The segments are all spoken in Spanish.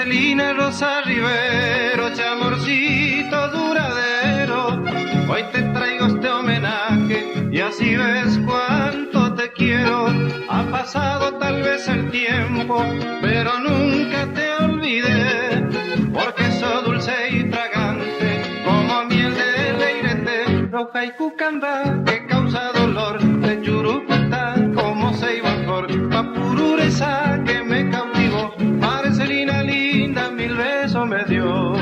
Marcelina Rosa Rivero, chamorcito duradero, hoy te traigo este homenaje y así ves cuánto te quiero. Ha pasado tal vez el tiempo, pero nunca te olvidé, porque sos dulce y fragante como miel de leirete, roja y cucamba que causa dolor, de Churupata como ceiba en flor, papurureza que me cautivó, Marcelina linda mil besos me dio.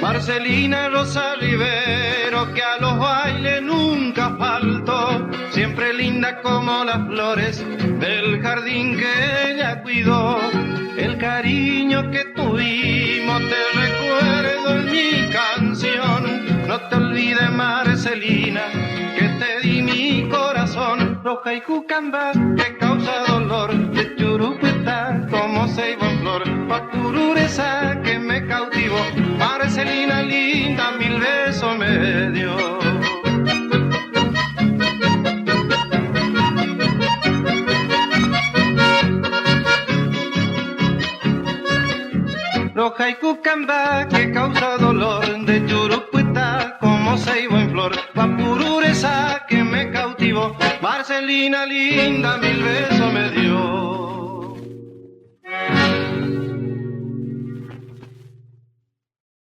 Marcelina Rosa Rivero, que a los bailes nunca faltó, siempre linda como las flores del jardín que ella cuidó. El cariño que tuvimos te recuerdo en mi canción, no te olvides Marcelina, que te di mi corazón, roja y cucamba que causa dolor, de Churupeta como ceiba en flor, papurureza que me cautivó, Marcelina linda mil besos me dio. Roja y cucamba que causa dolor, de Churupeta como ceiba en flor, papurureza que me cautivó, Marcelina linda mil besos me dio.